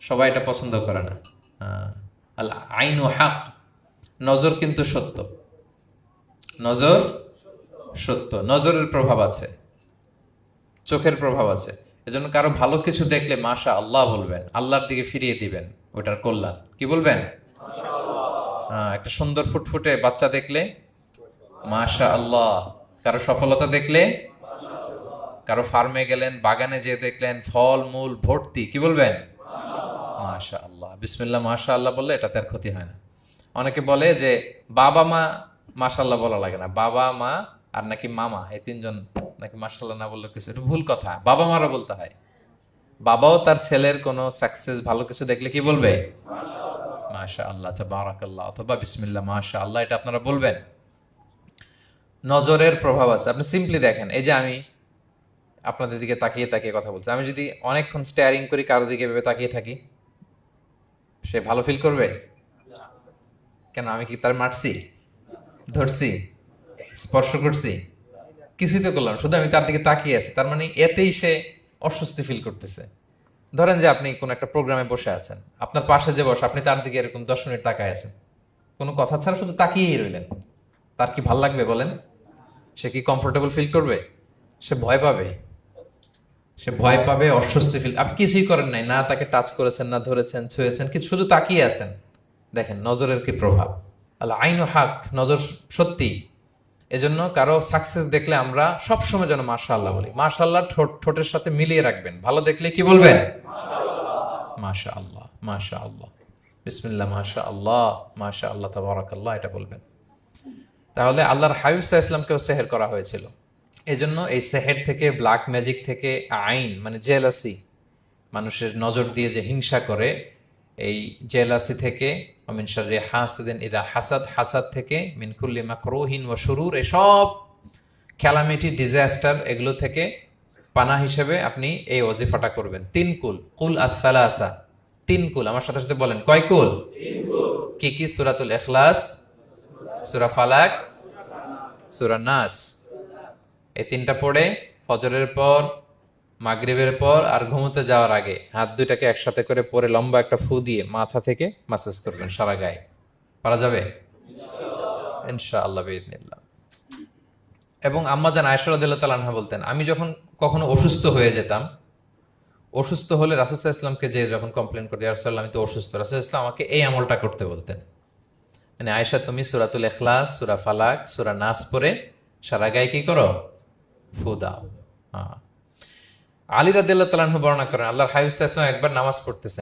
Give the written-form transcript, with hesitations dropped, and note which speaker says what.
Speaker 1: সবাই এটা পছন্দ করে না। আল আইনু হাক, নজর কিন্তু সত্য, নজর সত্য, নজরের প্রভাব আছে, চোখের প্রভাব আছে। এজন্য কারো ভালো কিছু দেখলে মাশা আল্লাহ বলবেন, আল্লাহর দিকে ফিরিয়ে দিবেন ওটার কল্যাণ। কি বলবেন? একটা সুন্দর ফুটফুটে বাচ্চা দেখলে মাশা আল্লাহ, কারো সফলতা দেখলে, কারো ফার্মে গেলেন, বাগানে যেয়ে দেখলেন ফল মূল ভর্তি, কি বলবেন? মাশা আল্লাহ, বিসমিল্লাহ মাশা আল্লাহ বললে এটাতে আর ক্ষতি হয় না। অনেকে বলে যে বাবা মা মাশাল্লাহ বলা লাগে না, বাবা মা আর নাকি মামা, এই তিনজন নাকি মাশাল্লাহ না বললে কিছু, এটা ভুল কথা। বাবা মারও বলতে হয়। বাবাও তার ছেলের কোনো সাকসেস ভালো কিছু দেখলে কি বলবে? মাশা আল্লাহ তাবারাকাল্লাহ অথবা বিসমিল্লাহ মাশা আল্লাহ, এটা আপনারা বলবেন। নজরের প্রভাব আছে। আপনি সিম্পলি দেখেন, এই যে আমি আপনাদের দিকে তাকিয়ে তাকিয়ে কথা বলছি, আমি যদি অনেকক্ষণ স্টেয়ারিং করি, কারো দিকে ভেবে তাকিয়ে থাকি, সে ভালো ফিল করবে? কেন, আমি কি তার মারছি, ধরছি, স্পর্শ করছি? কিছুই তো করলাম, শুধু আমি তার দিকে তাকিয়ে আছি, তার মানে এতেই সে অস্বস্তি ফিল করতেছে। ধরেন যে আপনি কোন একটা প্রোগ্রামে বসে আছেন, আপনার পাশে যে বসে, আপনি তার দিকে এরকম 10 মিনিট তাকায় আছেন, কোনো কথা ছাড়া শুধু তাকিয়েই রইলেন, তার কি ভাল লাগবে বলেন? সে কি কমফোর্টেবল ফিল করবে? সে ভয় পাবে, সে ভয় পাবে, অস্বস্তি ফিল। আপনি কিছুই করেন নাই, না তাকে টাচ করেছেন, না ধরেছেন, ছুঁয়েছেন, কিন্তু শুধু তাকিয়ে আছেন। দেখেন নজরের কি প্রভাব। আল্লাহ আইনু হাক, নজর সত্যি। এজন্য কারো সাকসেস দেখলে আমরা সবসময় যেন মাশাআল্লাহ বলি। মাশাআল্লাহ ঠোঁটের সাথে মিলিয়ে রাখবেন। ভালো দেখলে কি বলবেন? মাশাআল্লাহ, মাশাআল্লাহ, বিসমিল্লাহ মাশাআল্লাহ, মাশাআল্লাহ তাবারাকাল্লাহ, এটা বলবেন। তাহলে আল্লাহর হাবিব সাল্লাল্লাহু আলাইহি ওয়াসাল্লামকেও সেহের করা হয়েছিল। এজন্য এই সেহের থেকে, ব্ল্যাক ম্যাজিক থেকে, আইন মানে জেলাসি, মানুষের নজর দিয়ে যে হিংসা করে, এই জেলাসি থেকে, মিন শাররি হাসিদিন ইযা হাসাদ, হাসাদ থেকে, মিন কুল্লি মাকরুহিন ওয়া শুরুর, এসব ক্যালামিটি, ডিজাস্টার, এগুলো থেকে পানা হিসেবে আপনি এই ওয়াজিফাটা করবেন। 3 কুল, কুল আস-সালাসা, 3 কুল। আমার সাথে সাথে বলেন, কয় কুল? কি কি? সূরাতুল ইখলাস, সূরা ফালাক, সূরা নাস। এই 3টা পড়ে ফজরের পর, মাগরিবের পর আর ঘুমোতে যাওয়ার আগে হাত দুইটাকে একসাথে করে পরে লম্বা একটা ফু দিয়ে মাথা থেকে মাসাজ করবেন সারা গায়ে। পারা যাবে ইনশাআল্লাহ বিইذনিল্লাহ। এবং আম্মা জান আয়েশা রাদিয়াল্লাহু তাআলা আনহা বলতেন, আমি যখন কখনো অসুস্থ হয়ে যেতাম, অসুস্থ হলে রাসূল সাল্লাল্লাহু আলাইহি ওয়াসাল্লামকে যে যখন কমপ্লেন করি, ইয়া রাসূলুল্লাহ আমি তো অসুস্থ, রাসূল সাল্লাল্লাহু আলাইহি ওয়াসাল্লাম আমাকে এই আমলটা করতে বলতেন। মানে আয়েশা, তুমি সূরাতুল ইখলাস, সূরা ফালাক, সূরা নাস পড়ে সারা গায়ে কি করো? ফু দাও। আলী রাদিয়াল্লাহু তাআলা আনহু বর্ণনা করেন, আল্লাহর হাবিব সাল্লাল্লাহু আলাইহি ওয়াসাল্লাম একবার নামাজ পড়তেছেন,